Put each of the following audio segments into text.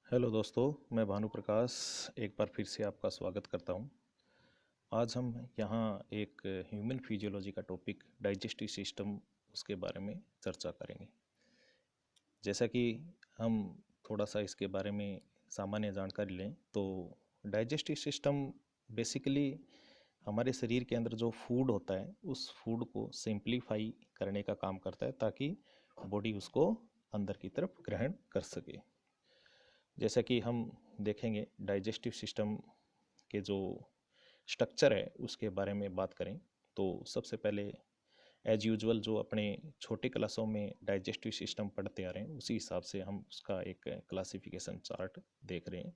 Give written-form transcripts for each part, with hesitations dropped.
Hello दोस्तों, मैं भानु प्रकाश एक बार फिर से आपका स्वागत करता हूं। आज हम यहाँ एक ह्यूमन फिजियोलॉजी का टॉपिक डाइजेस्टिव सिस्टम उसके बारे में चर्चा करेंगे। जैसा कि हम थोड़ा सा इसके बारे में सामान्य जानकारी लें तो डाइजेस्टिव सिस्टम बेसिकली हमारे शरीर के अंदर जो फूड होता है उस फूड को सिंप्लीफाई करने का काम करता है ताकि बॉडी उसको अंदर की तरफ ग्रहण कर सके। जैसा कि हम देखेंगे डाइजेस्टिव सिस्टम के जो स्ट्रक्चर है उसके बारे में बात करें तो सबसे पहले एज यूजुअल जो अपने छोटे क्लासों में डाइजेस्टिव सिस्टम पढ़ते आ रहे हैं उसी हिसाब से हम उसका एक क्लासिफिकेशन चार्ट देख रहे हैं।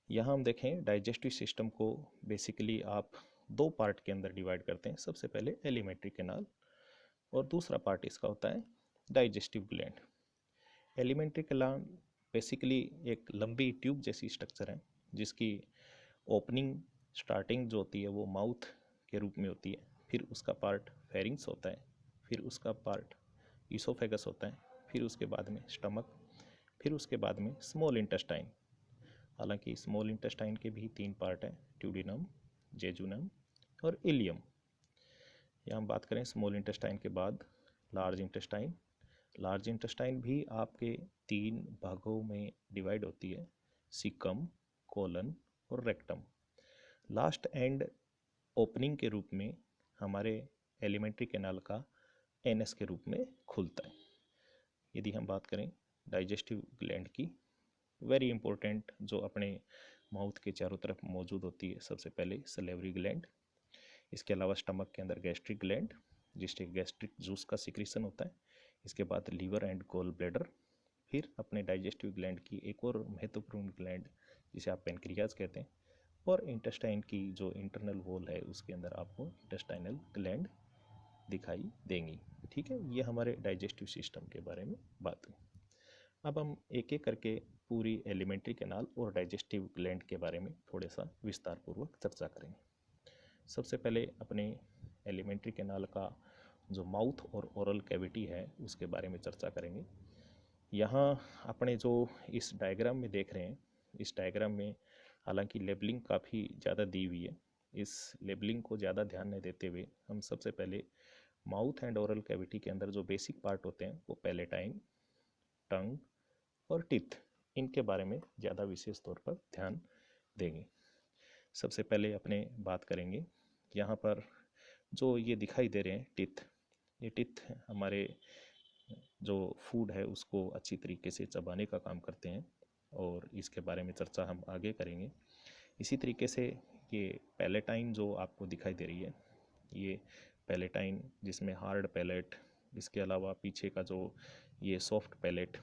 यहाँ हम देखें डाइजेस्टिव सिस्टम को बेसिकली आप दो पार्ट के अंदर डिवाइड करते हैं। सबसे पहले एलिमेंट्री कैनाल और दूसरा पार्ट इसका होता है digestive gland. Alimentary canal basically एक लंबी ट्यूब जैसी स्ट्रक्चर है जिसकी ओपनिंग स्टार्टिंग जो होती है वो माउथ के रूप में होती है, फिर उसका पार्ट फेरिंग्स होता है, फिर उसका पार्ट ईसोफेगस होता है, फिर उसके बाद में स्टमक, फिर उसके बाद में स्मॉल इंटेस्टाइन। हालांकि स्मॉल इंटेस्टाइन के भी तीन पार्ट हैं, ट्यूडिनम, जेजुनम और इलियम। यहाँ हम बात करें स्मॉल इंटेस्टाइन के बाद लार्ज इंटेस्टाइन। लार्ज इंटेस्टाइन भी आपके तीन भागों में डिवाइड होती है, सीकम, कोलन और रेक्टम। लास्ट एंड ओपनिंग के रूप में हमारे एलिमेंट्री कैनाल का एनएस के रूप में खुलता है। यदि हम बात करें डाइजेस्टिव ग्लैंड की, वेरी इंपॉर्टेंट जो अपने माउथ के चारों तरफ मौजूद होती है, सबसे पहले सलेवरी ग्लैंड, इसके अलावा स्टमक के अंदर गैस्ट्रिक ग्लैंड जिससे गैस्ट्रिक जूस का सिक्रीशन होता है, इसके बाद लीवर एंड गोल ब्लैडर, फिर अपने डाइजेस्टिव ग्लैंड की एक और महत्वपूर्ण ग्लैंड जिसे आप पेनक्रियाज कहते हैं, और इंटेस्टाइन की जो इंटरनल वॉल है उसके अंदर आपको इंटेस्टाइनल ग्लैंड दिखाई देंगी। ठीक है, ये हमारे डाइजेस्टिव सिस्टम के बारे में बात हुई। अब हम एक एक करके पूरी एलिमेंट्री कैनाल और डाइजेस्टिव ग्लैंड के बारे में थोड़ा सा विस्तार पूर्वक चर्चा करेंगे। सबसे पहले अपने एलिमेंट्री कैनाल का जो माउथ और ओरल कैविटी है उसके बारे में चर्चा करेंगे। यहाँ अपने जो इस डायग्राम में देख रहे हैं, इस डायग्राम में हालांकि लेबलिंग काफ़ी ज़्यादा दी हुई है, इस लेबलिंग को ज़्यादा ध्यान नहीं देते हुए हम सबसे पहले माउथ एंड ओरल कैविटी के अंदर जो बेसिक पार्ट होते हैं वो पैलेटाइन, टंग और टीथ, इनके बारे में ज़्यादा विशेष तौर पर ध्यान देंगे। सबसे पहले अपने बात करेंगे यहाँ पर जो ये दिखाई दे रहे हैं टीथ, ये टीथ हमारे जो फूड है उसको अच्छी तरीके से चबाने का काम करते हैं और इसके बारे में चर्चा हम आगे करेंगे। इसी तरीके से ये पैलेटाइन जो आपको दिखाई दे रही है, ये पैलेटाइन जिसमें हार्ड पैलेट, इसके अलावा पीछे का जो ये सॉफ्ट पैलेट,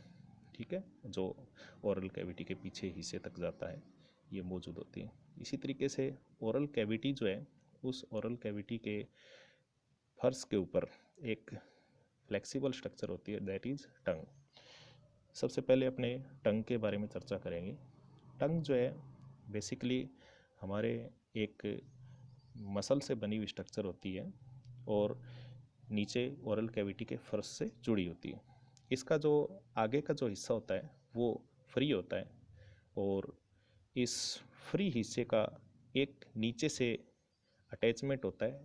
ठीक है, जो ओरल कैविटी के पीछे हिस्से तक जाता है, ये मौजूद होती है। इसी तरीके से ओरल कैविटी जो है, उस ओरल कैविटी के फर्श के ऊपर एक फ्लेक्सिबल स्ट्रक्चर होती है, दैट इज टंग। सबसे पहले अपने टंग के बारे में चर्चा करेंगे। टंग जो है बेसिकली हमारे एक मसल से बनी हुई स्ट्रक्चर होती है और नीचे ओरल कैविटी के फर्श से जुड़ी होती है। इसका जो आगे का जो हिस्सा होता है वो फ्री होता है और इस फ्री हिस्से का एक नीचे से अटैचमेंट होता है,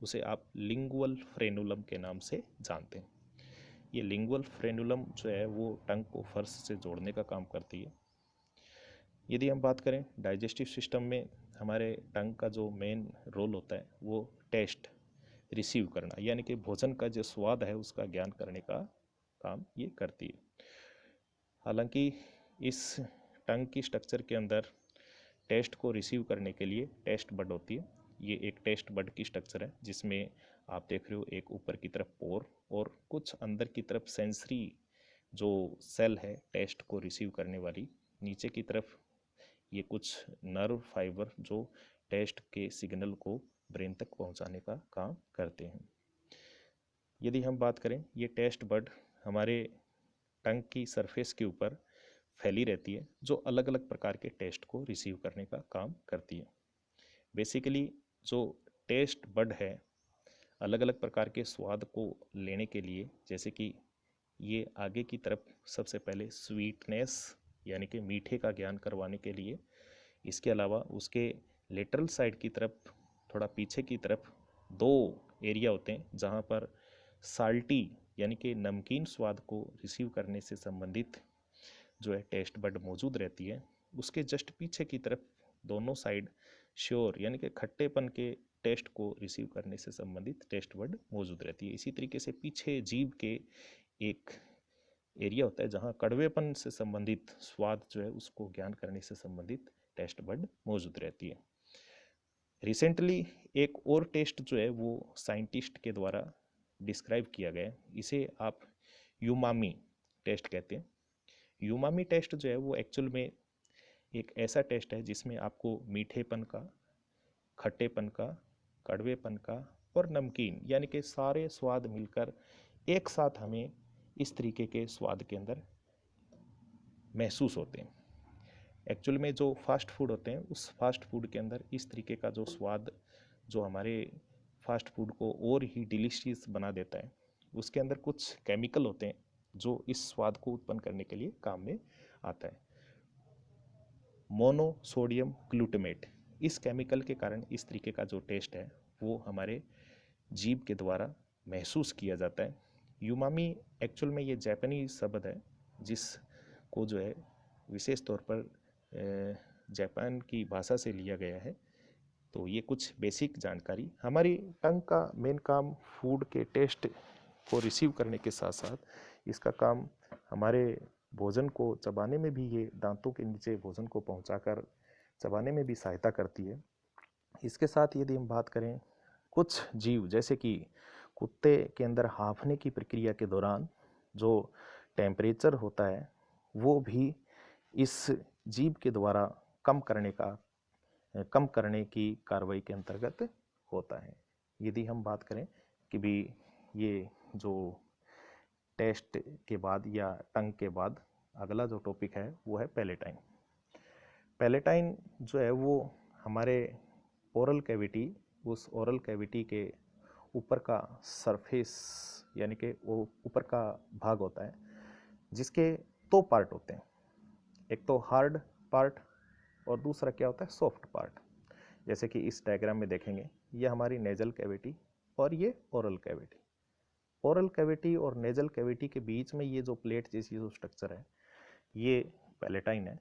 उसे आप लिंगुअल फ्रेनुलम के नाम से जानते हैं। ये लिंगुअल फ्रेनुलम जो है वो टंग को फर्श से जोड़ने का काम करती है। यदि हम बात करें डाइजेस्टिव सिस्टम में, हमारे टंग का जो मेन रोल होता है वो टेस्ट रिसीव करना, यानी कि भोजन का जो स्वाद है उसका ज्ञान करने का काम ये करती है। हालांकि इस टंग की स्ट्रक्चर के अंदर टेस्ट को रिसीव करने के लिए टेस्ट बड होती है। ये एक टेस्ट बड की स्ट्रक्चर है जिसमें आप देख रहे हो एक ऊपर की तरफ पोर और कुछ अंदर की तरफ सेंसरी जो सेल है टेस्ट को रिसीव करने वाली, नीचे की तरफ ये कुछ नर्व फाइबर जो टेस्ट के सिग्नल को ब्रेन तक पहुंचाने का काम करते हैं। यदि हम बात करें, ये टेस्ट बड हमारे टंग की सरफेस के ऊपर फैली रहती है जो अलग अलग प्रकार के टेस्ट को रिसीव करने का काम करती है। बेसिकली जो टेस्ट बड है अलग अलग प्रकार के स्वाद को लेने के लिए, जैसे कि ये आगे की तरफ सबसे पहले स्वीटनेस यानी कि मीठे का ज्ञान करवाने के लिए। इसके अलावा उसके लेटरल साइड की तरफ, थोड़ा पीछे की तरफ 2 एरिया होते हैं जहाँ पर साल्टी यानी कि नमकीन स्वाद को रिसीव करने से संबंधित जो है टेस्ट बड मौजूद रहती है। उसके जस्ट पीछे की तरफ दोनों साइड श्योर यानी कि खट्टेपन के टेस्ट को रिसीव करने से संबंधित टेस्ट बड मौजूद रहती है। इसी तरीके से पीछे जीभ के एक एरिया होता है जहाँ कड़वेपन से संबंधित स्वाद जो है उसको ज्ञान करने से संबंधित टेस्ट बड मौजूद रहती है। रिसेंटली एक और टेस्ट जो है वो साइंटिस्ट के द्वारा डिस्क्राइब किया गया है, इसे आप यूमामी टेस्ट कहते हैं। यूमामी टेस्ट जो है वो एक्चुअल में एक ऐसा टेस्ट है जिसमें आपको मीठेपन का, खट्टेपन का, कड़वेपन का और नमकीन यानी कि सारे स्वाद मिलकर एक साथ हमें इस तरीके के स्वाद के अंदर महसूस होते हैं। एक्चुअल में जो फास्ट फूड होते हैं उस फास्ट फूड के अंदर इस तरीके का जो स्वाद जो हमारे फास्ट फूड को और ही डिलीशियस बना देता है, उसके अंदर कुछ केमिकल होते हैं जो इस स्वाद को उत्पन्न करने के लिए काम में आता है। मोनोसोडियम ग्लूटामेट, इस केमिकल के कारण इस तरीके का जो टेस्ट है वो हमारे जीभ के द्वारा महसूस किया जाता है। यूमामी एक्चुअल में ये जापानी शब्द है जिसको जो है विशेष तौर पर जापान की भाषा से लिया गया है। तो ये कुछ बेसिक जानकारी। हमारी टंग का मेन काम फूड के टेस्ट को रिसीव करने के साथ साथ इसका काम हमारे भोजन को चबाने में भी, ये दांतों के नीचे भोजन को पहुंचाकर चबाने में भी सहायता करती है। इसके साथ यदि हम बात करें, कुछ जीव जैसे कि कुत्ते के अंदर हाँफने की प्रक्रिया के दौरान जो टेम्परेचर होता है वो भी इस जीव के द्वारा कम करने की कार्रवाई के अंतर्गत होता है। यदि हम बात करें कि भी ये जो टेस्ट के बाद या टंग के बाद अगला जो टॉपिक है वो है पैलेटाइन। पैलेटाइन जो है वो हमारे ओरल कैविटी, उस ओरल कैविटी के ऊपर का सरफेस यानी कि वो ऊपर का भाग होता है जिसके 2 पार्ट होते हैं, एक तो हार्ड पार्ट और दूसरा क्या होता है, सॉफ्ट पार्ट। जैसे कि इस डायग्राम में देखेंगे, ये हमारी नेजल कैविटी और ये ओरल कैविटी। ओरल कैविटी और नेजल कैविटी के बीच में ये जो प्लेट जैसी जो स्ट्रक्चर है ये पैलेटाइन है।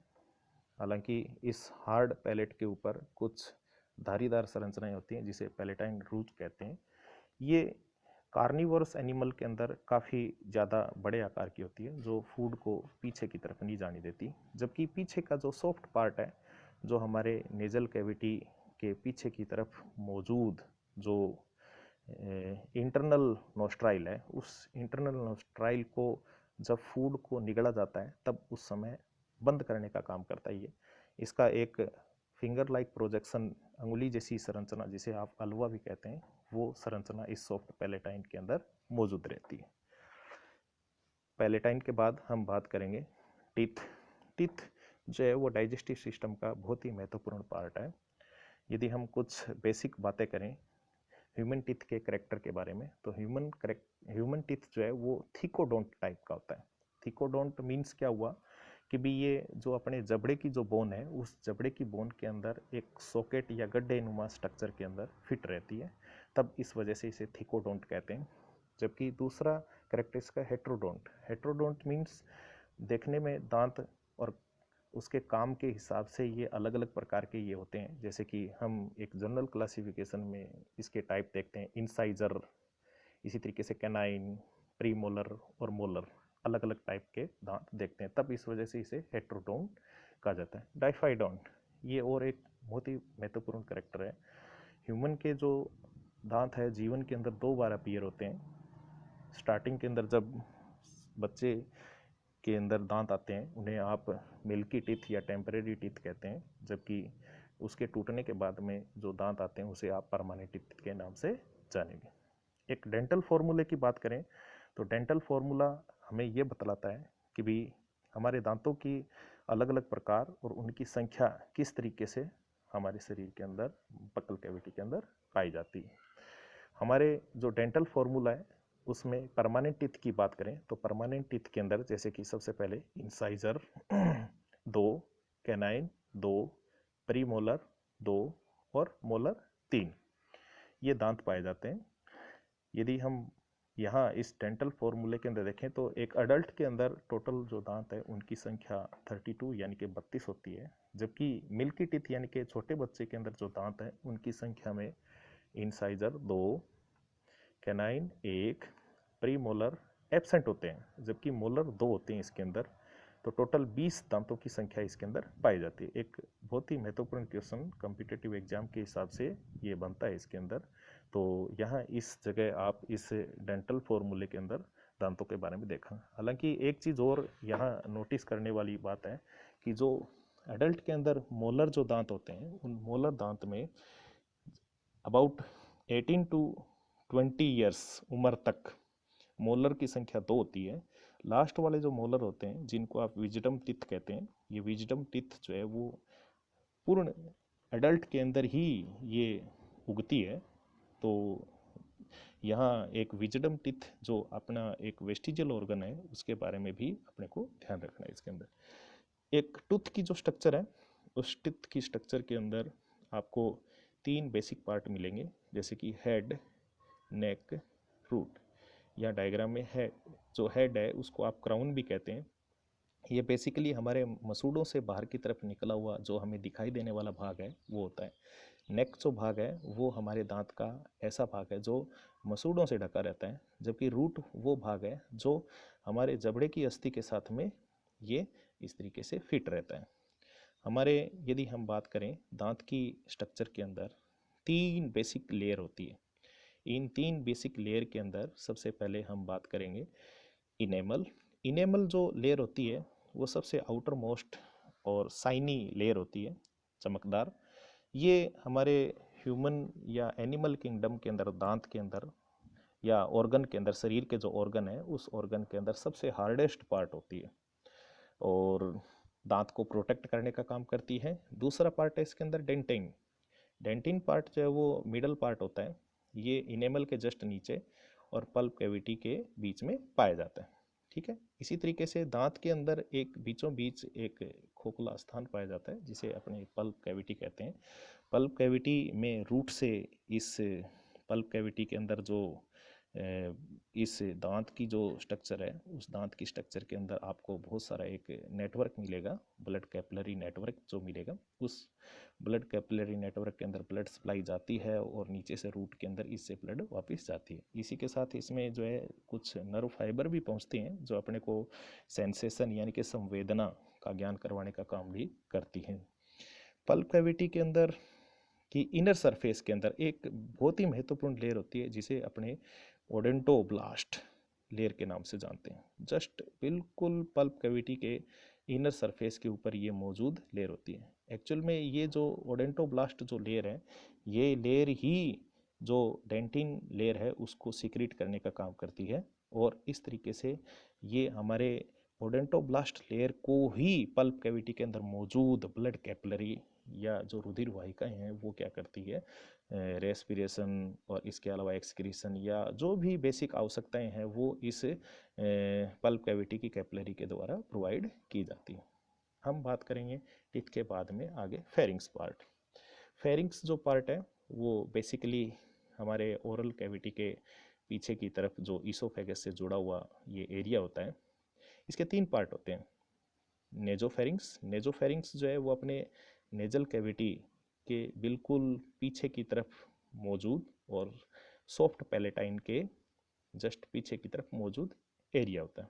हालांकि इस हार्ड पैलेट के ऊपर कुछ धारीदार संरचनाएं होती हैं जिसे पैलेटाइन रूट कहते हैं। ये कार्निवोरस एनिमल के अंदर काफ़ी ज़्यादा बड़े आकार की होती है जो फूड को पीछे की तरफ नहीं जाने देती, जबकि पीछे का जो सॉफ्ट पार्ट है जो हमारे नेजल कैविटी के पीछे की तरफ मौजूद जो इंटरनल नोस्ट्राइल है, उस इंटरनल नोस्ट्राइल को जब फूड को निगला जाता है तब उस समय बंद करने का काम करता है। ये इसका एक फिंगर लाइक प्रोजेक्शन, अंगुली जैसी संरचना जिसे आप अलवा भी कहते हैं, वो संरचना इस सॉफ्ट पैलेटाइन के अंदर मौजूद रहती है। पैलेटाइन के बाद हम बात करेंगे टीथ। टीथ जो है वो डाइजेस्टिव सिस्टम का बहुत ही महत्वपूर्ण पार्ट है। यदि हम कुछ बेसिक बातें करें ह्यूमन टीथ के कैरेक्टर के बारे में, तो ह्यूमन टीथ जो है वो थिकोडोंट टाइप का होता है। थिकोडोंट मीन्स क्या हुआ कि भी ये जो अपने जबड़े की जो बोन है उस जबड़े की बोन के अंदर एक सॉकेट या गड्ढे नुमा स्ट्रक्चर के अंदर फिट रहती है, तब इस वजह से इसे थिकोडोंट कहते हैं। जबकि दूसरा कैरेक्टर इसका हेट्रोडोंट। हेट्रोडोंट मीन्स देखने में दांत और उसके काम के हिसाब से ये अलग अलग प्रकार के ये होते हैं। जैसे कि हम एक जनरल क्लासिफिकेशन में इसके टाइप देखते हैं, इंसाइजर, इसी तरीके से कैनाइन, प्रीमोलर और मोलर, अलग अलग टाइप के दांत देखते हैं, तब इस वजह से इसे हेट्रोडोंट कहा जाता है। डाइफाइडोंट, ये और एक बहुत ही महत्वपूर्ण कैरेक्टर है। ह्यूमन के जो दांत है जीवन के अंदर 2 बार अपीयर होते हैं। स्टार्टिंग के अंदर जब बच्चे के अंदर दांत आते हैं उन्हें आप मिल्की टीथ या टेम्परेरी टीथ कहते हैं, जबकि उसके टूटने के बाद में जो दांत आते हैं उसे आप परमानेंट टीथ के नाम से जानेंगे। एक डेंटल फॉर्मूले की बात करें तो डेंटल फॉर्मूला हमें ये बतलाता है कि भी हमारे दांतों की अलग अलग प्रकार और उनकी संख्या किस तरीके से हमारे शरीर के अंदर बक्कल कैविटी के अंदर पाई जाती है। हमारे जो डेंटल फॉर्मूला है उसमें परमानेंट टीथ की बात करें तो परमानेंट टीथ के अंदर जैसे कि सबसे पहले इंसाइजर, 2, कैनाइन 2, प्रीमोलर 2 और मोलर 3, ये दांत पाए जाते हैं। यदि हम यहाँ इस डेंटल फॉर्मूले के अंदर देखें तो एक अडल्ट के अंदर टोटल जो दांत है उनकी संख्या 32 यानी कि 32 होती है, जबकि मिल्की टीथ यानी कि छोटे बच्चे के अंदर जो दांत है उनकी संख्या में इंसाइजर 2, कैनाइन 1, प्रीमोलर एब्सेंट होते हैं, जबकि मोलर 2 होते हैं इसके अंदर। तो टोटल 20 दांतों की संख्या इसके अंदर पाई जाती है। एक बहुत ही महत्वपूर्ण क्वेश्चन कॉम्पिटिटिव एग्जाम के हिसाब से ये बनता है इसके अंदर। तो यहाँ इस जगह आप इस डेंटल फॉर्मूले के अंदर दांतों के बारे में देखा। हालांकि एक चीज़ और यहाँ नोटिस करने वाली बात है कि जो एडल्ट के अंदर मोलर जो दांत होते हैं उन मोलर दांत में अबाउट 18 टू 20 ईयर्स उम्र तक मोलर की संख्या 2 होती है। लास्ट वाले जो मोलर होते हैं जिनको आप विजडम टीथ कहते हैं, ये विजडम टीथ जो है वो पूर्ण एडल्ट के अंदर ही ये उगती है। तो यहाँ एक विजडम टीथ जो अपना एक वेस्टिजियल ऑर्गन है उसके बारे में भी अपने को ध्यान रखना है इसके अंदर। एक टूथ की जो स्ट्रक्चर है उस टीथ की स्ट्रक्चर के अंदर आपको 3 बेसिक पार्ट मिलेंगे, जैसे कि हेड, नेक, रूट। या डायग्राम में है जो हेड है उसको आप क्राउन भी कहते हैं। ये बेसिकली हमारे मसूड़ों से बाहर की तरफ निकला हुआ जो हमें दिखाई देने वाला भाग है वो होता है। नेक जो भाग है वो हमारे दांत का ऐसा भाग है जो मसूड़ों से ढका रहता है, जबकि रूट वो भाग है जो हमारे जबड़े की अस्थि के साथ में ये इस तरीके से फिट रहता है। हमारे यदि हम बात करें दांत की स्ट्रक्चर के अंदर 3 बेसिक लेयर होती है। इन 3 बेसिक लेयर के अंदर सबसे पहले हम बात करेंगे इनेमल। इनेमल जो लेयर होती है वो सबसे आउटर मोस्ट और साइनी लेयर होती है, चमकदार। ये हमारे ह्यूमन या एनिमल किंगडम के अंदर दांत के अंदर या ऑर्गन के अंदर, शरीर के जो ऑर्गन है उस ऑर्गन के अंदर सबसे हार्डेस्ट पार्ट होती है और दांत को प्रोटेक्ट करने का काम करती है। दूसरा पार्ट है इसके अंदर डेंटिन। डेंटिन पार्ट जो है वो मिडल पार्ट होता है, ये इनेमल के जस्ट नीचे और पल्प कैविटी के बीच में पाया जाता है। ठीक है, इसी तरीके से दांत के अंदर एक बीचों बीच एक खोखला स्थान पाया जाता है जिसे अपने पल्प कैविटी कहते हैं। पल्प कैविटी में रूट से इस पल्प कैविटी के अंदर जो इस दांत की जो स्ट्रक्चर है उस दांत की स्ट्रक्चर के अंदर आपको बहुत सारा एक नेटवर्क मिलेगा, ब्लड कैपिलरी नेटवर्क जो मिलेगा। उस ब्लड कैपिलरी नेटवर्क के अंदर ब्लड सप्लाई जाती है और नीचे से रूट के अंदर इससे ब्लड वापस जाती है। इसी के साथ इसमें जो है कुछ नर्व फाइबर भी पहुंचती हैं जो अपने को सेंसेशन यानी कि संवेदना का ज्ञान करवाने का काम भी करती हैं। पल्प कैविटी के अंदर की इनर सरफेस के अंदर एक बहुत ही महत्वपूर्ण लेयर होती है जिसे अपने ओडेंटोब्लास्ट लेयर के नाम से जानते हैं। जस्ट बिल्कुल पल्प कैविटी के इनर सरफेस के ऊपर ये मौजूद लेयर होती है। एक्चुअल में ये जो ओडेंटोब्लास्ट जो लेयर है ये लेयर ही जो डेंटिन लेयर है उसको सीक्रेट करने का काम करती है और इस तरीके से ये हमारे ओडेंटोब्लास्ट लेयर को ही पल्प कैविटी के अंदर मौजूद ब्लड कैपिलरी या जो रुधिर वाहिकाएं हैं वो क्या करती है, रेस्पिरेशन और इसके अलावा एक्सक्रीशन या जो भी बेसिक आवश्यकताएं हैं वो इस पल्प कैविटी की कैपिलरी के द्वारा प्रोवाइड की जाती है। हम बात करेंगे टीथ के बाद में आगे फेरिंग्स पार्ट। फेरिंग्स जो पार्ट है वो बेसिकली हमारे ओरल कैविटी के पीछे की तरफ जो ईसोफेगस से जुड़ा हुआ ये एरिया होता है। इसके 3 पार्ट होते हैं। नेजोफेरिंग्स, नेजोफेरिंग्स जो है वो अपने नेजल कैविटी के बिल्कुल पीछे की तरफ मौजूद और सॉफ्ट पैलेटाइन के जस्ट पीछे की तरफ मौजूद एरिया होता है।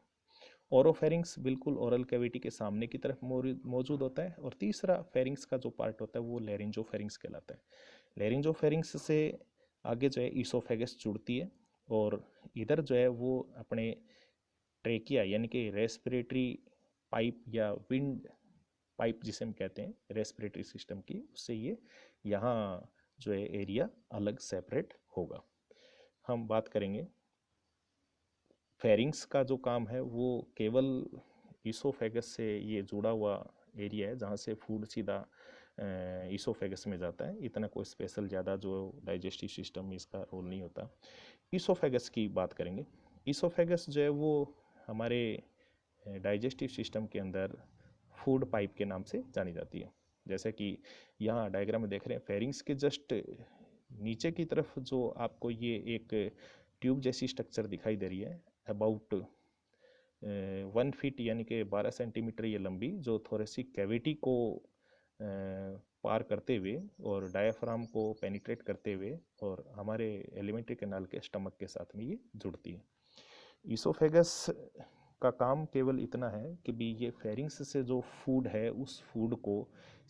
ओरोफेरिंग्स बिल्कुल ओरल कैविटी के सामने की तरफ मौजूद होता है और तीसरा फेरिंग्स का जो पार्ट होता है वो लैरिंजोफेरिंग्स कहलाता है। लैरिंजोफेरिंग्स से आगे जो है ईसोफेगस जुड़ती है और इधर जो है वो अपने ट्रेकिया यानी कि रेस्पिरेटरी पाइप या विंड पाइप जिसे हम कहते हैं रेस्पिरेटरी सिस्टम की, उससे ये यहाँ जो है एरिया अलग सेपरेट होगा। हम बात करेंगे फेरिंग्स का जो काम है वो केवल ईसोफेगस से ये जुड़ा हुआ एरिया है जहाँ से फूड सीधा ईसोफेगस में जाता है। इतना कोई स्पेशल ज़्यादा जो डाइजेस्टिव सिस्टम में इसका रोल नहीं होता। ईसोफेगस की बात करेंगे। ईसोफेगस जो है वो हमारे डाइजेस्टिव सिस्टम के अंदर फूड पाइप के नाम से जानी जाती है। जैसे कि यहाँ डायग्राम में देख रहे हैं, फेरिंग्स के जस्ट नीचे की तरफ जो आपको ये एक ट्यूब जैसी स्ट्रक्चर दिखाई दे रही है, अबाउट 1 फीट यानी कि 12 सेंटीमीटर ये लंबी, जो थोरेसिक कैविटी को पार करते हुए और डायाफ्राम को पेनिट्रेट करते हुए और हमारे एलिमेंट्री कैनाल के स्टमक के साथ में ये जुड़ती है। ईसोफेगस का काम केवल इतना है कि भी ये फेरिंग्स से जो फूड है उस फूड को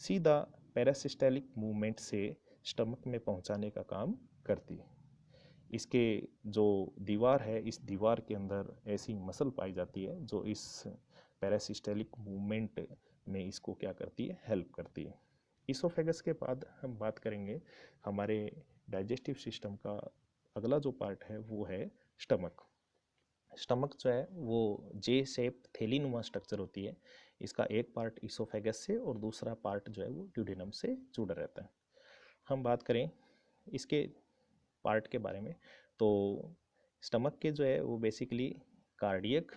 सीधा पैरासिस्टैलिक मूवमेंट से स्टमक में पहुंचाने का काम करती है। इसके जो दीवार है, इस दीवार के अंदर ऐसी मसल पाई जाती है जो इस पैरासिस्टैलिक मूवमेंट में इसको क्या करती है, हेल्प करती है। ईसोफेगस के बाद हम बात करेंगे हमारे डाइजेस्टिव सिस्टम का अगला जो पार्ट है वो है स्टमक। स्टमक जो है वो जे शेप थैलीनुमा स्ट्रक्चर होती है। इसका एक पार्ट ईसोफेगस से और दूसरा पार्ट जो है वो ड्यूडेनम से जुड़ा रहता है। हम बात करें इसके पार्ट के बारे में, तो स्टमक के जो है वो बेसिकली कार्डियक,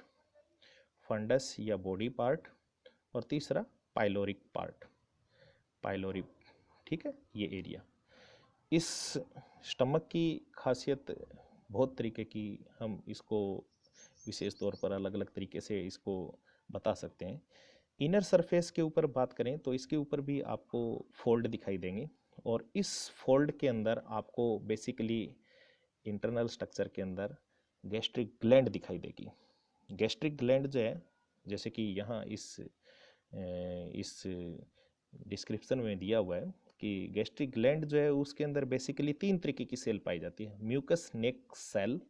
फंडस या बॉडी पार्ट, और तीसरा पाइलोरिक पार्ट, पाइलोरी, ठीक है, ये एरिया। इस स्टमक की खासियत बहुत तरीके की, हम इसको विशेष तौर पर अलग अलग तरीके से इसको बता सकते हैं। इनर सरफेस के ऊपर बात करें तो इसके ऊपर भी आपको फोल्ड दिखाई देंगे, और इस फोल्ड के अंदर आपको बेसिकली इंटरनल स्ट्रक्चर के अंदर गैस्ट्रिक ग्लैंड दिखाई देगी। गैस्ट्रिक ग्लैंड जो है, जैसे कि यहाँ इस डिस्क्रिप्शन में दिया हुआ है कि गैस्ट्रिक ग्लैंड जो है उसके अंदर बेसिकली 3 तरीके की सेल पाई जाती है। म्यूकस नेक सेल,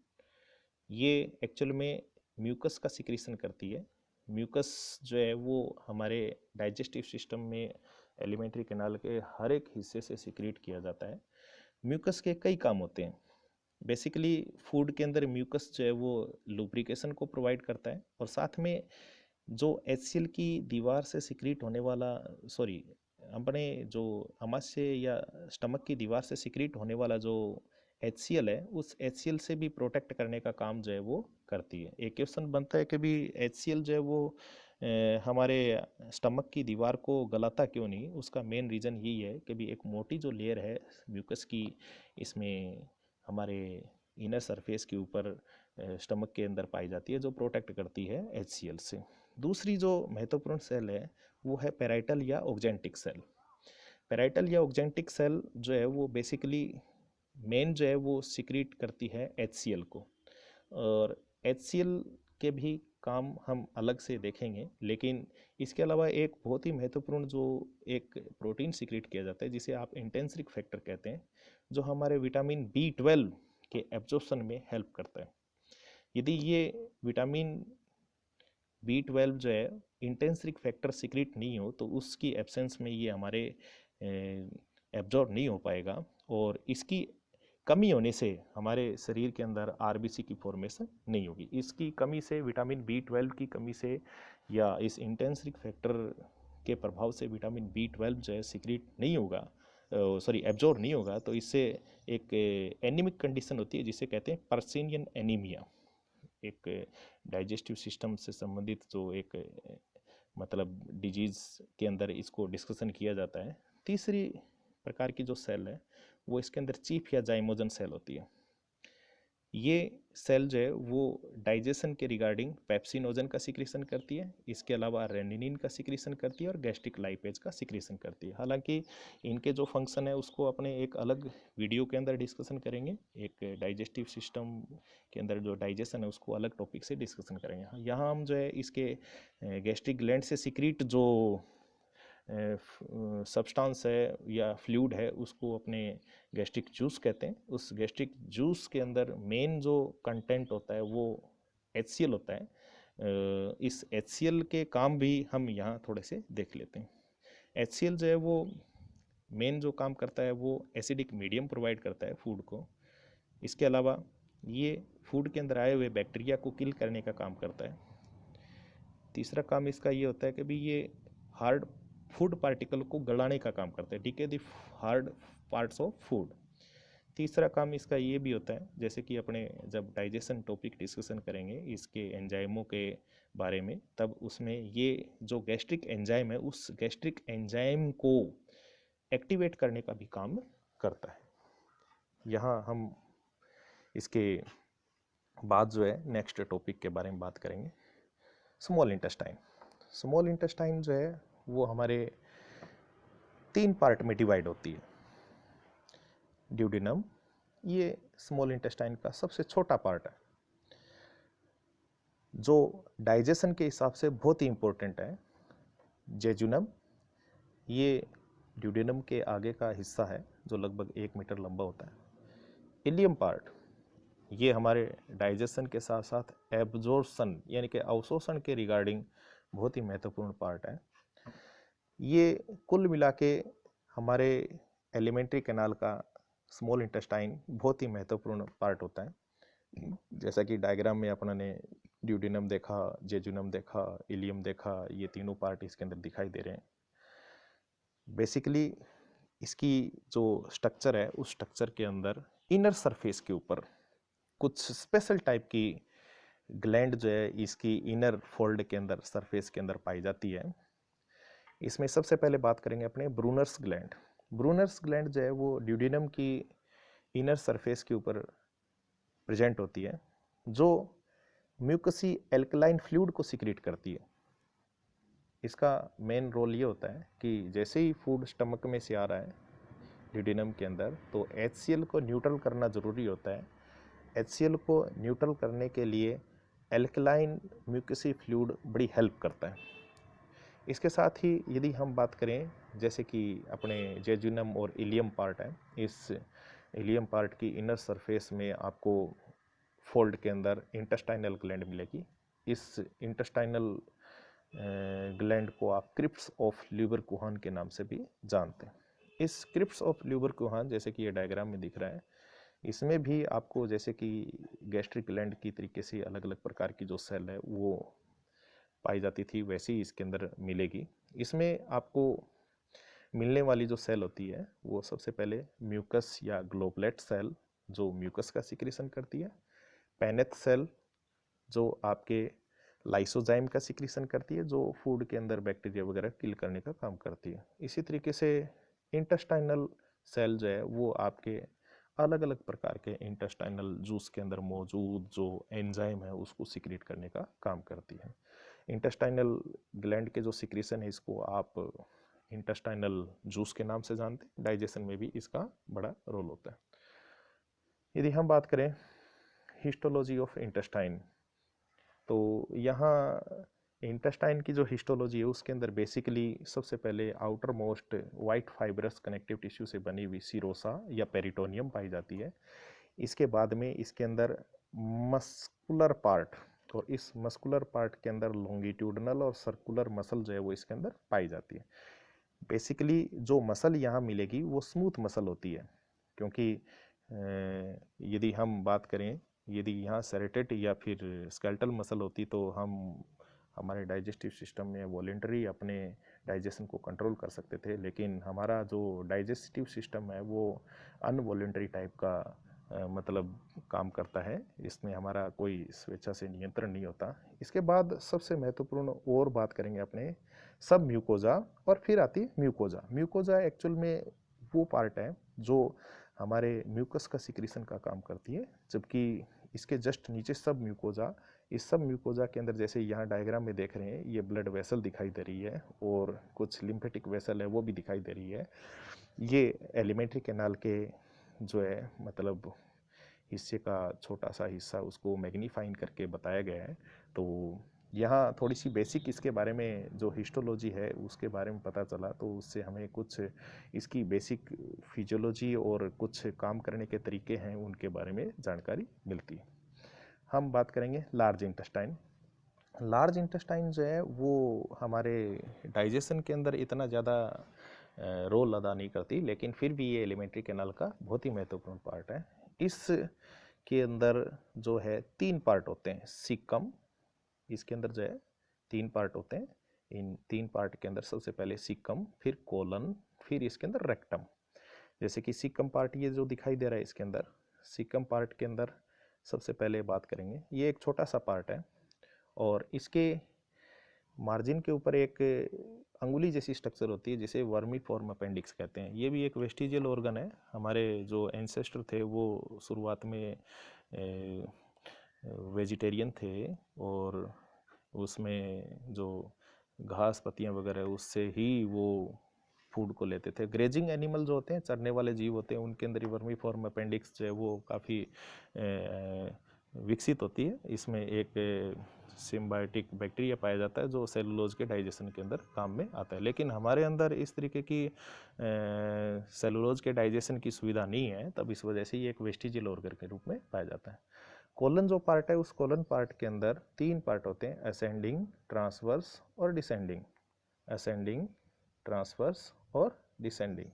ये एक्चुअल में म्यूकस का सिक्रीशन करती है। म्यूकस जो है वो हमारे डाइजेस्टिव सिस्टम में एलिमेंट्री कैनाल के हर एक हिस्से से सिक्रीट किया जाता है। म्यूकस के कई काम होते हैं। बेसिकली फूड के अंदर म्यूकस जो है वो लुब्रिकेशन को प्रोवाइड करता है, और साथ में जो HCl की दीवार से सिक्रीट होने वाला, सॉरी, अपने जो आमाशय या स्टमक की दीवार से सिक्रीट होने वाला जो HCl है, उस HCl से भी प्रोटेक्ट करने का काम जो है वो करती है। एक क्वेश्चन बनता है कि भी HCl जो है वो हमारे स्टमक की दीवार को गलाता क्यों नहीं। उसका मेन रीज़न यही है कि भी एक मोटी जो लेयर है म्यूकस की, इसमें हमारे इनर सरफेस के ऊपर स्टमक के अंदर पाई जाती है, जो प्रोटेक्ट करती है HCl से। दूसरी जो महत्वपूर्ण सेल है वो है पेराइटल या ऑक्जेंटिक सेल। पेराइटल या ऑक्जेंटिक सेल जो है वो बेसिकली मेन जो है वो सिक्रीट करती है HCl को, और HCl के भी काम हम अलग से देखेंगे। लेकिन इसके अलावा एक बहुत ही महत्वपूर्ण जो एक प्रोटीन सिक्रीट किया जाता है जिसे आप इंटेंसिक फैक्टर कहते हैं, जो हमारे विटामिन B12 के एब्जॉर्प्शन में हेल्प करता है। यदि ये विटामिन B12 जो है इंटेंसिक फैक्टर सिक्रीट नहीं हो तो उसकी एब्सेंस में ये हमारे एब्जॉर्ब नहीं हो पाएगा, और इसकी कमी होने से हमारे शरीर के अंदर RBC की फॉर्मेशन नहीं होगी। इसकी कमी से, विटामिन B12 की कमी से या इस इंटेंसिक फैक्टर के प्रभाव से विटामिन B12 जो है सिक्रीट नहीं होगा, सॉरी एब्जॉर्ब नहीं होगा, तो इससे एक एनीमिक कंडीशन होती है जिसे कहते हैं पर्सिनियन एनीमिया। एक डाइजेस्टिव सिस्टम से संबंधित जो एक मतलब डिजीज़ के अंदर इसको डिस्कशन किया जाता है। तीसरी प्रकार की जो सेल है वो इसके अंदर चीफ या जाइमोजन सेल होती है। ये सेल जो है वो डाइजेशन के रिगार्डिंग पेप्सिनोजन का सिक्रीशन करती है, इसके अलावा रेनिनिन का सिक्रीशन करती है और गैस्ट्रिक लाइपेज का सिक्रीशन करती है। हालांकि इनके जो फंक्शन है उसको अपने एक अलग वीडियो के अंदर डिस्कशन करेंगे। एक डाइजेस्टिव सिस्टम के अंदर जो डाइजेशन है उसको अलग टॉपिक से डिस्कशन करेंगे। यहाँ हम जो है इसके गैस्ट्रिक ग्लैंड से सिक्रीट जो सब्सटेंस है या फ्लूइड है उसको अपने गैस्ट्रिक जूस कहते हैं। उस गैस्ट्रिक जूस के अंदर मेन जो कंटेंट होता है वो HCl होता है। इस HCl के काम भी हम यहाँ थोड़े से देख लेते हैं। HCl जो है वो मेन जो काम करता है वो एसिडिक मीडियम प्रोवाइड करता है फूड को। इसके अलावा ये फूड के अंदर आए हुए बैक्टीरिया को किल करने का काम करता है। तीसरा काम इसका ये होता है कि भी ये हार्ड फूड पार्टिकल को गलाने का काम करता है, ठीक है, the hard parts of food. तीसरा काम इसका ये भी होता है, जैसे कि अपने जब डाइजेशन टॉपिक डिस्कशन करेंगे इसके एंजाइमों के बारे में, तब उसमें ये जो गैस्ट्रिक एंजाइम है उस गैस्ट्रिक एंजाइम को एक्टिवेट करने का भी काम करता है। यहाँ हम इसके बाद जो है नेक्स्ट टॉपिक के बारे में बात करेंगे, स्मॉल इंटेस्टाइन। स्मॉल इंटेस्टाइन जो है वो हमारे 3 पार्ट में डिवाइड होती है। ड्यूडेनम ये स्मॉल इंटेस्टाइन का सबसे छोटा पार्ट है, जो डाइजेशन के हिसाब से बहुत ही इंपॉर्टेंट है। जेजुनम ये ड्यूडेनम के आगे का हिस्सा है जो लगभग 1 मीटर लंबा होता है। इलियम पार्ट ये हमारे डाइजेशन के साथ साथ एब्जॉर्प्शन यानी कि अवशोषण के रिगार्डिंग बहुत ही महत्वपूर्ण पार्ट है। ये कुल मिला के हमारे एलिमेंट्री कैनाल का स्मॉल इंटेस्टाइन बहुत ही महत्वपूर्ण पार्ट होता है। जैसा कि डायग्राम में अपन ने ड्यूडेनम देखा, जेजुनम देखा, इलियम देखा, ये तीनों पार्ट इसके अंदर दिखाई दे रहे हैं। बेसिकली इसकी जो स्ट्रक्चर है उस स्ट्रक्चर के अंदर इनर सरफेस के ऊपर कुछ स्पेशल टाइप की ग्लैंड जो है इसकी इनर फोल्ड के अंदर सरफेस के अंदर पाई जाती है। इसमें सबसे पहले बात करेंगे अपने ब्रूनर्स ग्लैंड। ब्रूनर्स ग्लैंड जो है वो ड्यूडेनम की इनर सरफेस के ऊपर प्रेजेंट होती है, जो म्यूकसी एल्कलाइन फ्लूइड को सिक्रीट करती है। इसका मेन रोल ये होता है कि जैसे ही फूड स्टमक में से आ रहा है ड्यूडेनम के अंदर, तो HCl को न्यूट्रल करना ज़रूरी होता है। HCl को न्यूट्रल करने के लिए एल्कलाइन म्यूकसी फ्लूइड बड़ी हेल्प करता है। इसके साथ ही यदि हम बात करें जैसे कि अपने जेजुनम और इलियम पार्ट है, इस इलियम पार्ट की इनर सरफेस में आपको फोल्ड के अंदर इंटेस्टाइनल ग्लैंड मिलेगी। इस इंटेस्टाइनल ग्लैंड को आप क्रिप्स ऑफ ल्यूबरकुहान के नाम से भी जानते हैं। इस क्रिप्स ऑफ ल्यूबरकुहान जैसे कि ये डायग्राम में दिख रहा है, इसमें भी आपको जैसे कि गैस्ट्रिक ग्लैंड की तरीके से अलग अलग प्रकार की जो सेल है वो पाई जाती थी, वैसी ही इसके अंदर मिलेगी। इसमें आपको मिलने वाली जो सेल होती है वो सबसे पहले म्यूकस या ग्लोबलेट सेल जो म्यूकस का सिक्रीशन करती है, पेनेथ सेल जो आपके लाइसोजाइम का सिक्रीशन करती है जो फूड के अंदर बैक्टीरिया वगैरह किल करने का काम करती है। इसी तरीके से इंटेस्टाइनल सेल जो है वो आपके अलग अलग प्रकार के इंटेस्टाइनल जूस के अंदर मौजूद जो एंजाइम है उसको सिक्रीट करने का काम करती है। इंटेस्टाइनल ग्लैंड के जो सिक्रीशन है इसको आप इंटेस्टाइनल जूस के नाम से जानते हैं। डाइजेशन में भी इसका बड़ा रोल होता है। यदि हम बात करें हिस्टोलॉजी ऑफ इंटेस्टाइन, तो यहाँ इंटेस्टाइन की जो हिस्टोलॉजी है उसके अंदर बेसिकली सबसे पहले outer most white fibrous connective tissue से बनी हुई सीरोसा या पेरिटोनियम पाई जाती है। इसके बाद में इसके अंदर मस्कुलर पार्ट, और इस मस्कुलर पार्ट के अंदर लॉन्गिट्यूडनल और सर्कुलर मसल जो है वो इसके अंदर पाई जाती है। बेसिकली जो मसल यहाँ मिलेगी वो स्मूथ मसल होती है, क्योंकि यदि हम बात करें यदि यहाँ सेरेटेड या फिर स्केलेटल मसल होती तो हम हमारे डाइजेस्टिव सिस्टम में वॉलेंटरी अपने डाइजेशन को कंट्रोल कर सकते थे, लेकिन हमारा जो डाइजेस्टिव सिस्टम है वो अनवॉलेंटरी टाइप का मतलब काम करता है। इसमें हमारा कोई स्वेच्छा से नियंत्रण नहीं होता। इसके बाद सबसे महत्वपूर्ण और बात करेंगे अपने सब म्यूकोजा, और फिर आती है म्यूकोजा। म्यूकोजा एक्चुअल में वो पार्ट है जो हमारे म्यूकस का सिक्रीशन का काम करती है, जबकि इसके जस्ट नीचे सब म्यूकोजा, इस सब म्यूकोजा के अंदर जैसे यहाँ डायग्राम में देख रहे हैं ये ब्लड वेसल दिखाई दे रही है और कुछ लिम्फेटिक वेसल है वो भी दिखाई दे रही है। ये एलिमेंट्री कैनाल के जो है मतलब हिस्से का छोटा सा हिस्सा उसको मैग्नीफाइन करके बताया गया है। तो यहाँ थोड़ी सी बेसिक इसके बारे में जो हिस्टोलॉजी है उसके बारे में पता चला, तो उससे हमें कुछ इसकी बेसिक फिजियोलॉजी और कुछ काम करने के तरीके हैं उनके बारे में जानकारी मिलती है। हम बात करेंगे लार्ज इंटेस्टाइन। लार्ज इंटेस्टाइन जो है वो हमारे डाइजेशन के अंदर इतना ज़्यादा रोल अदा नहीं करती, लेकिन फिर भी ये एलिमेंट्री कैनाल का बहुत ही महत्वपूर्ण पार्ट है। इस के अंदर जो है 3 पार्ट होते हैं। सीकम, इसके अंदर जो है 3 पार्ट होते हैं। इन 3 पार्ट के अंदर सबसे पहले सीकम, फिर कोलन, फिर इसके अंदर रेक्टम। जैसे कि सीकम पार्ट ये जो दिखाई दे रहा है इसके अंदर, सीकम पार्ट के अंदर सबसे पहले बात करेंगे। ये एक छोटा सा पार्ट है और इसके मार्जिन के ऊपर एक अंगुली जैसी स्ट्रक्चर होती है जिसे वर्मीफॉर्म अपेंडिक्स कहते हैं। ये भी एक वेस्टिजियल ऑर्गन है। हमारे जो एंसेस्टर थे वो शुरुआत में वेजिटेरियन थे और उसमें जो घास पत्तियां वगैरह उससे ही वो फूड को लेते थे। ग्रेजिंग एनिमल जो होते हैं, चरने वाले जीव होते हैं, उनके अंदर वर्मीफॉर्म अपेंडिक्स जो है वो काफ़ी विकसित होती है। इसमें एक सिम्बायोटिक बैक्टीरिया पाया जाता है जो सेलुलोज के डाइजेशन के अंदर काम में आता है। लेकिन हमारे अंदर इस तरीके की सेलुलोज के डाइजेशन की सुविधा नहीं है, तब इस वजह से ये एक वेस्टिजियल ऑर्गन के रूप में पाया जाता है। कोलन जो पार्ट है, उस कोलन पार्ट के अंदर 3 पार्ट होते हैं, असेंडिंग, ट्रांसवर्स और डिसेंडिंग। असेंडिंग, ट्रांसवर्स और डिसेंडिंग,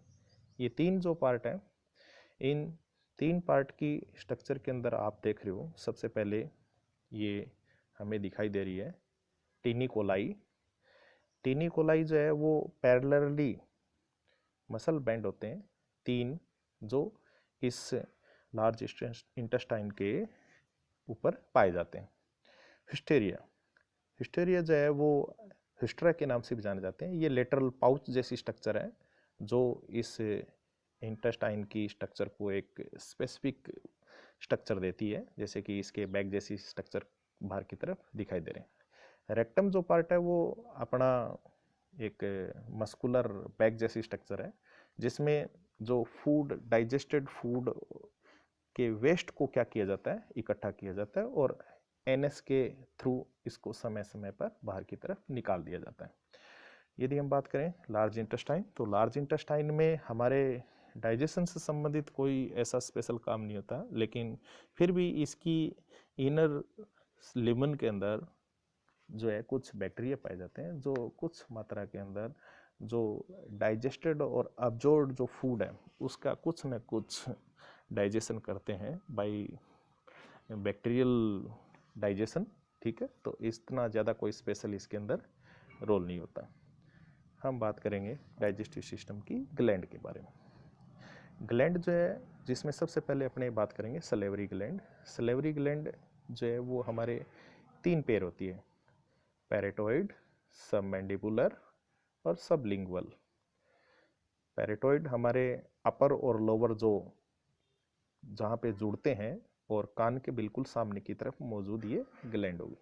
ये 3 जो पार्ट हैं, इन 3 पार्ट की स्ट्रक्चर के अंदर आप देख रहे हो, सबसे पहले ये हमें दिखाई दे रही है टीनिकोलाई। टीनिकोलाई जो है वो पैरेलली मसल बैंड होते हैं 3, जो इस लार्ज इंटेस्टाइन के ऊपर पाए जाते हैं। हिस्टेरिया, हिस्टेरिया जो है वो हिस्ट्रा के नाम से भी जाने जाते हैं। ये लेटरल पाउच जैसी स्ट्रक्चर है जो इस इंटेस्टाइन की स्ट्रक्चर को एक स्पेसिफिक स्ट्रक्चर देती है, जैसे कि इसके बैग जैसी स्ट्रक्चर बाहर की तरफ दिखाई दे रहे हैं। रेक्टम जो पार्ट है वो अपना एक मस्कुलर बैग जैसी स्ट्रक्चर है जिसमें जो फूड, डाइजेस्टेड फूड के वेस्ट को क्या किया जाता है, इकट्ठा किया जाता है और एनएस के थ्रू इसको समय समय पर बाहर की तरफ निकाल दिया जाता है। यदि हम बात करें लार्ज इंटेस्टाइन, तो लार्ज इंटेस्टाइन में हमारे डाइजेशन से संबंधित कोई ऐसा स्पेशल काम नहीं होता, लेकिन फिर भी इसकी इनर लिमन के अंदर जो है कुछ बैक्टीरिया पाए जाते हैं जो कुछ मात्रा के अंदर जो डाइजेस्टेड और अब्जॉर्ब्ड जो फूड है उसका कुछ न कुछ डाइजेशन करते हैं बाय बैक्टीरियल डाइजेशन। ठीक है, तो इतना ज़्यादा कोई स्पेशल इसके अंदर रोल नहीं होता। हम बात करेंगे डाइजेस्टिव सिस्टम की ग्लैंड के बारे में। ग्लैंड जो है, जिसमें सबसे पहले अपने बात करेंगे सलेवरी ग्लैंड। सलेवरी ग्लैंड जो है वो हमारे 3 पेयर होती है, पैरेटोइड, सबमैंडिबुलर और सबलिंगुअल। पैरेटोइड हमारे अपर और लोअर जो जहाँ पे जुड़ते हैं और कान के बिल्कुल सामने की तरफ मौजूद ये ग्लैंड होगी,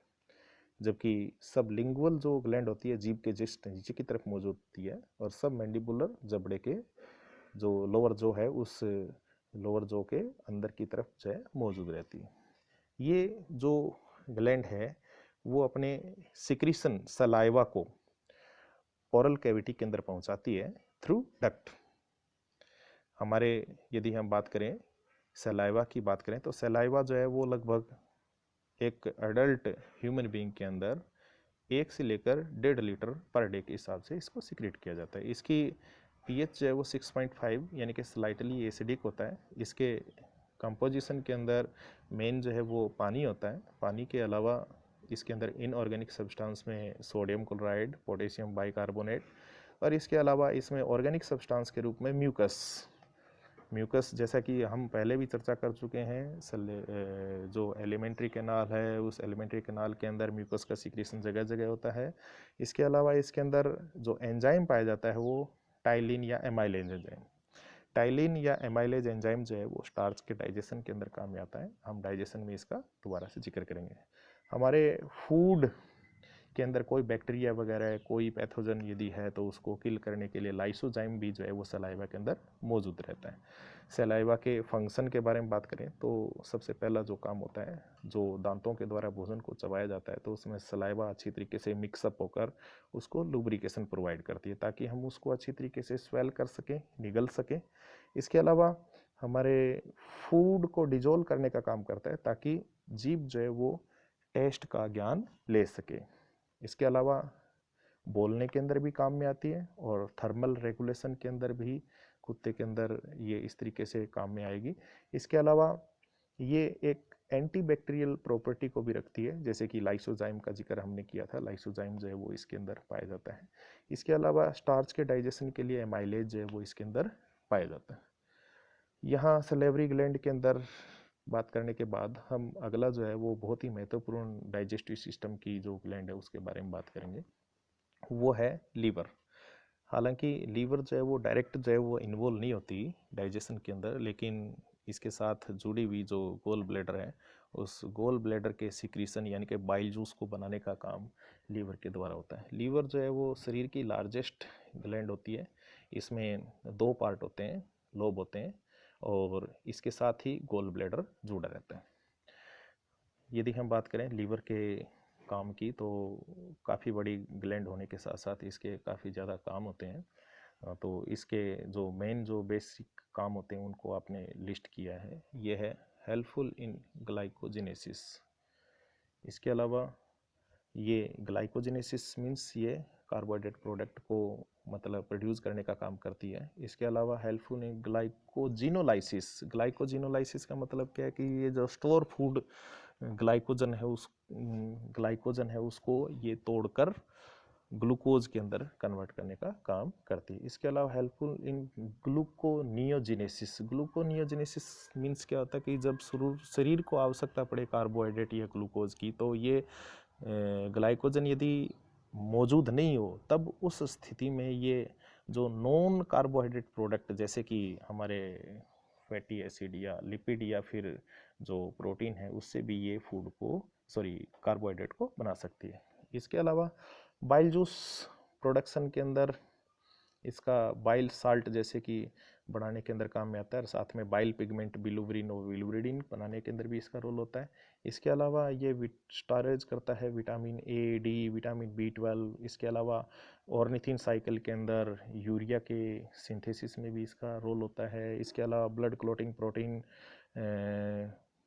जबकि सबलिंगुअल जो ग्लैंड होती है जीभ के जस्ट नीचे की तरफ मौजूद होती है, और सबमैंडिबुलर जबड़े के जो लोअर जो है उस लोअर जो के अंदर की तरफ जो है मौजूद रहती है। ये जो ग्लैंड है वो अपने सिक्रीशन सलाइवा को ओरल कैविटी के अंदर पहुंचाती है थ्रू डक्ट। हमारे यदि हम बात करें सलाइवा की बात करें तो सलाइवा जो है वो लगभग एक अडल्ट ह्यूमन बीइंग के अंदर 1 से लेकर 1.5 लीटर पर डे के हिसाब से इसको सिक्रेट किया जाता है। इसकी पीएच जो है वो 6.5 यानी कि स्लाइटली एसिडिक होता है। इसके कंपोजिशन के अंदर मेन जो है वो पानी होता है। पानी के अलावा इसके अंदर इनऑर्गेनिक सब्सटेंस में सोडियम क्लोराइड, पोटेशियम बाइकार्बोनेट, और इसके अलावा इसमें ऑर्गेनिक सब्सटेंस के रूप में म्यूकस जैसा कि हम पहले भी चर्चा कर चुके हैं। जो एलिमेंट्री कैनाल है उस एलिमेंट्री कैनाल के अंदर म्यूकस का सिक्रीशन जगह जगह होता है। इसके अलावा इसके अंदर जो एंजाइम पाया जाता है वो टाइलिन या एमाइलेज एंजाइम। टाइलिन या एमाइलेज एंजाइम जो है वो स्टार्च के डाइजेशन के अंदर काम में आता है। हम डाइजेशन में इसका दोबारा से जिक्र करेंगे। हमारे फूड के अंदर कोई बैक्टीरिया वगैरह कोई पैथोजन यदि है तो उसको किल करने के लिए लाइसोजाइम भी जो है वो सलाइवा के अंदर मौजूद रहता है। सलाइवा के फंक्शन के बारे में बात करें तो सबसे पहला जो काम होता है, जो दांतों के द्वारा भोजन को चबाया जाता है तो उसमें सलाइवा अच्छी तरीके से मिक्सअप होकर उसको लुब्रिकेशन प्रोवाइड करती है ताकि हम उसको अच्छी तरीके से स्वेल कर सकें, निगल सकें। इसके अलावा हमारे फूड को डिजोल्व करने का काम करता है ताकि जीभ जो है वो टेस्ट का ज्ञान ले सके। इसके अलावा बोलने के अंदर भी काम में आती है और थर्मल रेगुलेशन के अंदर भी कुत्ते के अंदर ये इस तरीके से काम में आएगी। इसके अलावा ये एक एंटीबैक्टीरियल प्रॉपर्टी को भी रखती है, जैसे कि लाइसोजाइम का जिक्र हमने किया था। लाइसोजाइम जो है वो इसके अंदर पाया जाता है। इसके अलावा स्टार्च के डाइजेशन के लिए एमाइलेज जो है वो इसके अंदर पाया जाता है। यहाँ सलेवरी ग्लैंड के अंदर बात करने के बाद हम अगला जो है वो बहुत ही महत्वपूर्ण डाइजेस्टिव सिस्टम की जो ग्लैंड है उसके बारे में बात करेंगे, वो है लीवर। हालांकि लीवर जो है वो डायरेक्ट जो है वो इन्वॉल्व नहीं होती डाइजेशन के अंदर, लेकिन इसके साथ जुड़ी हुई जो गोल ब्लैडर है उस गोल ब्लैडर के सिक्रीशन यानी कि बाइल जूस को बनाने का काम लीवर के द्वारा होता है। लीवर जो है वो शरीर की लार्जेस्ट ग्लैंड होती है। इसमें दो पार्ट होते हैं, लोब होते हैं, और इसके साथ ही गोल ब्लैडर जुड़ा रहता है। यदि हम बात करें लीवर के काम की तो काफ़ी बड़ी ग्लैंड होने के साथ साथ इसके काफ़ी ज़्यादा काम होते हैं। तो इसके जो मेन जो बेसिक काम होते हैं उनको आपने लिस्ट किया है। ये है हेल्पफुल इन ग्लाइकोजेनेसिस। इसके अलावा ये ग्लाइकोजेनेसिस मीन्स ये कार्बोहाइड्रेट प्रोडक्ट को मतलब प्रोड्यूस करने का काम करती है। इसके अलावा हेल्पफुल इन ग्लाइकोजिनोलाइसिस। ग्लाइकोजिनोलाइसिस का मतलब क्या है कि ये जो स्टोर फूड ग्लाइकोजन है उसको ये तोड़कर ग्लूकोज के अंदर कन्वर्ट करने का काम करती है। इसके अलावा helpful in gluconeogenesis. Gluconeogenesis means क्या होता है कि जब शरीर को आवश्यकता पड़े कार्बोहाइड्रेट या ग्लूकोज की, तो ये ग्लाइकोजन यदि मौजूद नहीं हो तब उस स्थिति में ये जो नॉन कार्बोहाइड्रेट प्रोडक्ट जैसे कि हमारे फैटी एसिड या लिपिड या फिर जो प्रोटीन है उससे भी ये फूड को कार्बोहाइड्रेट को बना सकती है। इसके अलावा बाइल जूस प्रोडक्शन के अंदर इसका बाइल साल्ट जैसे कि बढ़ाने के अंदर काम में आता है, और साथ में बाइल पिगमेंट बिलुब्रिन और बिलुब्रिडिन बनाने के अंदर भी इसका रोल होता है। इसके अलावा ये स्टोरेज करता है vitamin A, D, vitamin B 12। इसके अलावा ऑर्निथिन साइकिल के अंदर यूरिया के सिंथेसिस में भी इसका रोल होता है। इसके अलावा ब्लड क्लोटिंग प्रोटीन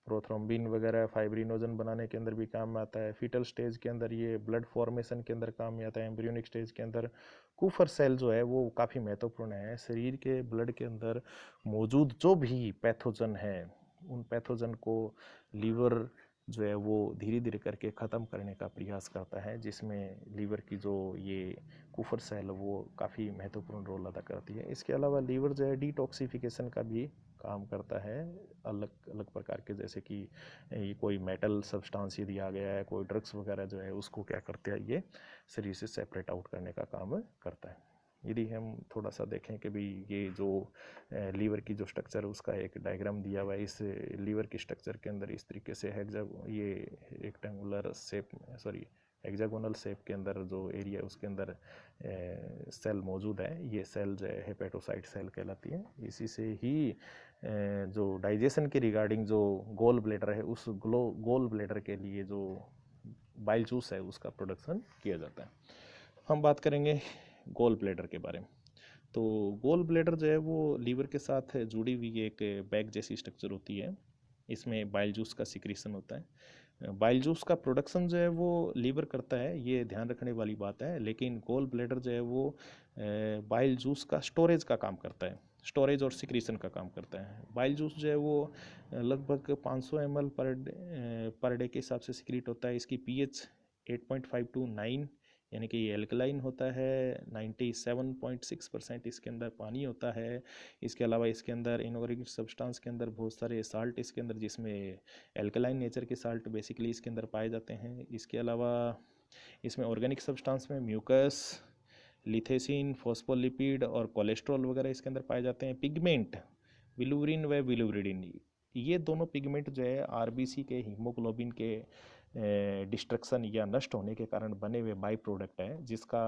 प्रोथ्रोम्बिन वगैरह फाइब्रिनोजन बनाने के अंदर भी काम में आता है। फीटल स्टेज के अंदर ये ब्लड फॉर्मेशन के अंदर काम में आता है। एम्ब्रियोनिक स्टेज के अंदर कुफर सेल जो है वो काफ़ी महत्वपूर्ण है। शरीर के ब्लड के अंदर मौजूद जो भी पैथोजन है उन पैथोजन को लीवर जो है वो धीरे धीरे करके ख़त्म करने का प्रयास करता है, जिसमें लीवर की जो ये कुफर सेल वो काफ़ी महत्वपूर्ण रोल अदा करती है। इसके अलावा लीवर जो है डिटॉक्सिफिकेशन का भी काम करता है अलग अलग प्रकार के, जैसे कि ये कोई मेटल सब्सटेंस यदि आ गया है, कोई ड्रग्स वगैरह जो है उसको क्या करते हैं ये शरीर से सेपरेट आउट करने का काम करता है। यदि हम थोड़ा सा देखें कि भाई ये जो लीवर की जो स्ट्रक्चर है उसका एक डायग्राम दिया हुआ है। इस लीवर की स्ट्रक्चर के अंदर इस तरीके से ये रेक्टेंगुलर शेप हेक्सागोनल शेप के अंदर जो एरिया है उसके अंदर सेल मौजूद है। ये सेल जो है हेपेटोसाइट सेल कहलाती है। इसी से ही जो डाइजेशन के रिगार्डिंग जो गोल ब्लैडर है उस गोल ब्लैडर के लिए जो बाइल जूस है उसका प्रोडक्शन किया जाता है। हम बात करेंगे गोल ब्लैडर के बारे में। तो गोल ब्लैडर जो है वो लीवर के साथ जुड़ी हुई एक बैग जैसी स्ट्रक्चर होती है। इसमें बाइल जूस का सिक्रीशन होता है। बाइल जूस का प्रोडक्शन जो है वो लीवर करता है, ये ध्यान रखने वाली बात है। लेकिन गोल ब्लैडर जो है वो बाइल जूस का स्टोरेज का काम करता है, स्टोरेज और सिक्रीशन का काम करता है। बाइल जूस जो है वो लगभग 500 ml पर डे के हिसाब से सिक्रीट होता है। इसकी pH 8.5 to 9 यानी कि ये एल्कलाइन होता है। 97.6% इसके अंदर पानी होता है। इसके अलावा इसके अंदर इनऑर्गेनिक सब्सटेंस के अंदर बहुत सारे साल्ट इसके अंदर, जिसमें एल्कलाइन नेचर के साल्ट बेसिकली इसके अंदर पाए जाते हैं। इसके अलावा इसमें ऑर्गेनिक सब्सटेंस में म्यूकस, लिथेसिन, फॉस्फोलिपिड और कोलेस्ट्रॉल वगैरह इसके अंदर पाए जाते हैं। पिगमेंट बिलुब्रिन व बिलुब्रिडिन, ये दोनों पिगमेंट जो है आरबीसी के हीमोग्लोबिन के डिस्ट्रक्शन या नष्ट होने के कारण बने हुए बाई प्रोडक्ट है, जिसका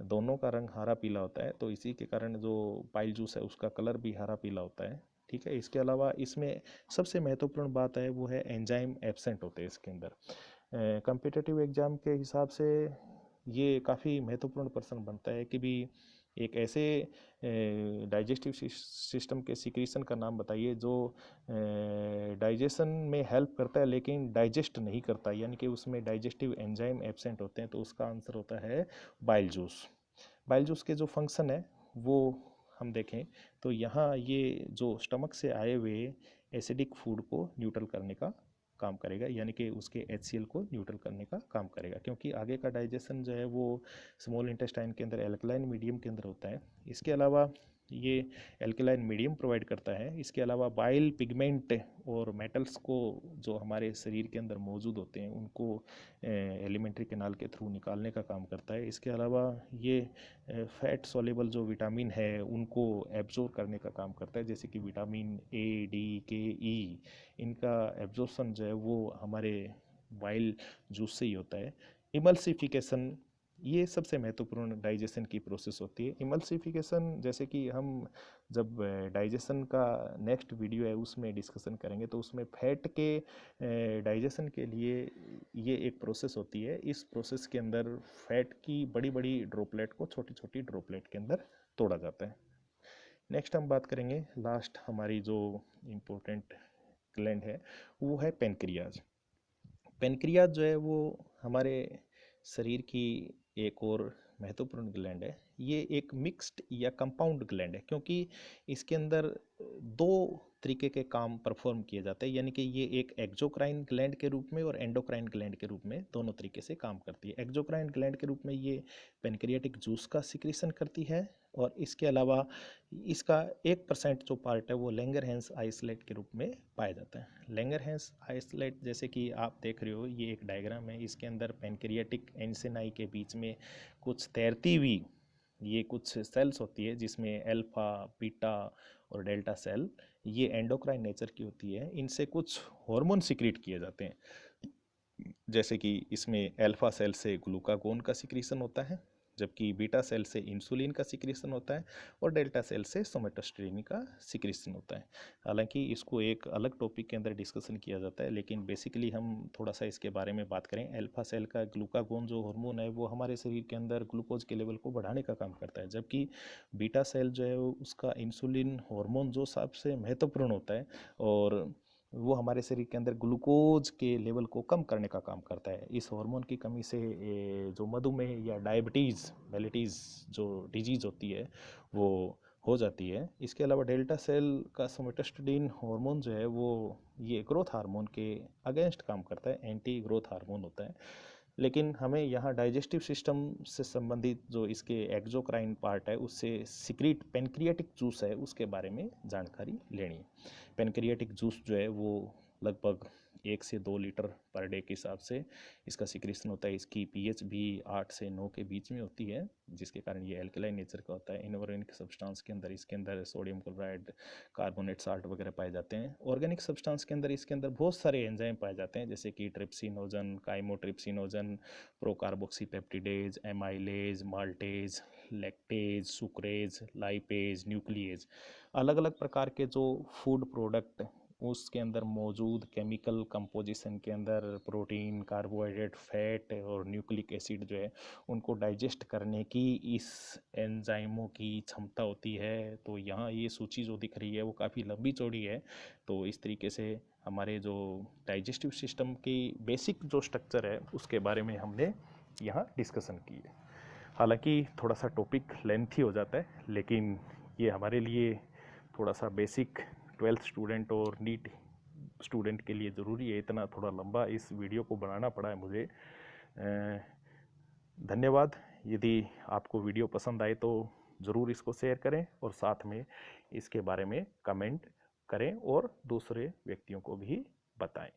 दोनों का रंग हरा पीला होता है। तो इसी के कारण जो बाइल जूस है उसका कलर भी हरा पीला होता है। ठीक है। इसके अलावा इसमें सबसे महत्वपूर्ण बात है वो है एंजाइम एब्सेंट होते हैं इसके अंदर। कम्पिटिटिव एग्जाम के हिसाब से ये काफ़ी महत्वपूर्ण प्रश्न बनता है कि भी एक ऐसे डाइजेस्टिव सिस्टम के सिक्रीशन का नाम बताइए जो डाइजेशन में हेल्प करता है लेकिन डाइजेस्ट नहीं करता, यानी कि उसमें डाइजेस्टिव एंजाइम एब्सेंट होते हैं। तो उसका आंसर होता है बाइल जूस। बाइल जूस के जो फंक्शन है वो हम देखें तो यहाँ ये जो स्टमक से आए हुए एसिडिक फूड को न्यूट्रल करने का काम करेगा, यानी कि उसके HCl को न्यूट्रल करने का काम करेगा, क्योंकि आगे का डाइजेशन जो है वो स्मॉल इंटेस्टाइन के अंदर एल्कलाइन मीडियम के अंदर होता है। इसके अलावा ये एल्कलाइन मीडियम प्रोवाइड करता है। इसके अलावा बाइल पिगमेंट और मेटल्स को जो हमारे शरीर के अंदर मौजूद होते हैं उनको एलिमेंट्री कैनाल के थ्रू निकालने का काम करता है। इसके अलावा ये फैट सॉल्युबल जो विटामिन है उनको एब्जॉर्ब करने का काम करता है, जैसे कि विटामिन ए, डी, के, ई। इनका एब्जॉर्प्शन जो है वो हमारे बाइल जूस से ही होता है। इमल्सिफिकेशन, ये सबसे महत्वपूर्ण डाइजेशन की प्रोसेस होती है। इमल्सिफिकेशन जैसे कि हम जब डाइजेशन का नेक्स्ट वीडियो है उसमें डिस्कशन करेंगे तो उसमें फैट के डाइजेशन के लिए ये एक प्रोसेस होती है। इस प्रोसेस के अंदर फैट की बड़ी बड़ी ड्रॉपलेट को छोटी छोटी ड्रॉपलेट के अंदर तोड़ा जाता है। नेक्स्ट हम बात करेंगे, लास्ट हमारी जो इम्पोर्टेंट ग्लैंड है वो है पेनक्रियाज। पेनक्रियाज जो है वो हमारे शरीर की एक और महत्वपूर्ण ग्लैंड है। ये एक मिक्स्ड या कंपाउंड ग्लैंड है, क्योंकि इसके अंदर दो तरीके के काम परफॉर्म किए जाते हैं, यानी कि ये एक एक्सोक्राइन ग्लैंड के रूप में और एंडोक्राइन ग्लैंड के रूप में दोनों तरीके से काम करती है। एक्सोक्राइन ग्लैंड के रूप में ये पेनक्रियाटिक जूस का सिक्रीशन करती है, और इसके अलावा इसका 1% जो पार्ट है वो लैंगरहैंस आइसोलेट के रूप में पाया जाता है। लैंगरहैंस आइसोलेट जैसे कि आप देख रहे हो, ये एक डायग्राम है। इसके अंदर पेनक्रियाटिक एंसिनाई के बीच में कुछ तैरती हुई ये कुछ सेल्स होती है, जिसमें अल्फा, बीटा और डेल्टा सेल ये एंडोक्राइन नेचर की होती है। इनसे कुछ हार्मोन सिक्रीट किए जाते हैं, जैसे कि इसमें अल्फा सेल से ग्लूकागोन का सिक्रीशन होता है, जबकि बीटा सेल से इंसुलिन का सिक्रीशन होता है, और डेल्टा सेल से सोमेटोस्टेरोन का सिक्रीशन होता है। हालांकि इसको एक अलग टॉपिक के अंदर डिस्कशन किया जाता है, लेकिन बेसिकली हम थोड़ा सा इसके बारे में बात करें। अल्फा सेल का ग्लूकागोन जो हार्मोन है वो हमारे शरीर के अंदर ग्लूकोज के लेवल को बढ़ाने का काम करता है, जबकि बीटा सेल जो है उसका इंसुलिन हार्मोन जो सबसे महत्वपूर्ण होता है, और वो हमारे शरीर के अंदर ग्लूकोज के लेवल को कम करने का काम करता है। इस हार्मोन की कमी से जो मधुमेह या डायबिटीज़ मेलिटीज़ जो डिजीज़ होती है वो हो जाती है। इसके अलावा डेल्टा सेल का सोमेटोस्टेरोन हार्मोन जो है वो ये ग्रोथ हार्मोन के अगेंस्ट काम करता है, एंटी ग्रोथ हार्मोन होता है। लेकिन हमें यहाँ डाइजेस्टिव सिस्टम से संबंधित जो इसके एक्सोक्राइन पार्ट है उससे सिक्रीट पेनक्रियाटिक जूस है उसके बारे में जानकारी लेनी है। पेनक्रियाटिक जूस जो है वो लगभग 1 से 2 लीटर पर डे के हिसाब से इसका सिक्रीशन होता है। इसकी पीएच भी 8 से 9 के बीच में होती है, जिसके कारण ये एल्कलाइन नेचर का होता है। इनऑर्गेनिक सब्सटेंस के अंदर इसके अंदर सोडियम क्लोराइड, कार्बोनेट साल्ट वगैरह पाए जाते हैं। ऑर्गेनिक सब्सटेंस के अंदर इसके अंदर बहुत सारे एंजाइम पाए जाते हैं, जैसे कि trypsinogen, chymotrypsinogen, procarboxypeptidase, amylase, maltase, lactase, sucrase, lipase, nuclease. अलग अलग प्रकार के जो फूड प्रोडक्ट उसके अंदर मौजूद केमिकल कंपोजिशन के अंदर प्रोटीन, कार्बोहाइड्रेट, फैट और न्यूक्लिक एसिड जो है उनको डाइजेस्ट करने की इस एंजाइमों की क्षमता होती है। तो यहाँ ये सूची जो दिख रही है वो काफ़ी लंबी चौड़ी है। तो इस तरीके से हमारे जो डाइजेस्टिव सिस्टम की बेसिक जो स्ट्रक्चर है उसके बारे में हमने यहाँ डिस्कशन की है। हालांकि थोड़ा सा टॉपिक लेंथी हो जाता है, लेकिन ये हमारे लिए थोड़ा सा बेसिक 12th स्टूडेंट और नीट स्टूडेंट के लिए ज़रूरी है। इतना थोड़ा लंबा इस वीडियो को बनाना पड़ा है मुझे। धन्यवाद। यदि आपको वीडियो पसंद आए तो ज़रूर इसको शेयर करें और साथ में इसके बारे में कमेंट करें और दूसरे व्यक्तियों को भी बताएं।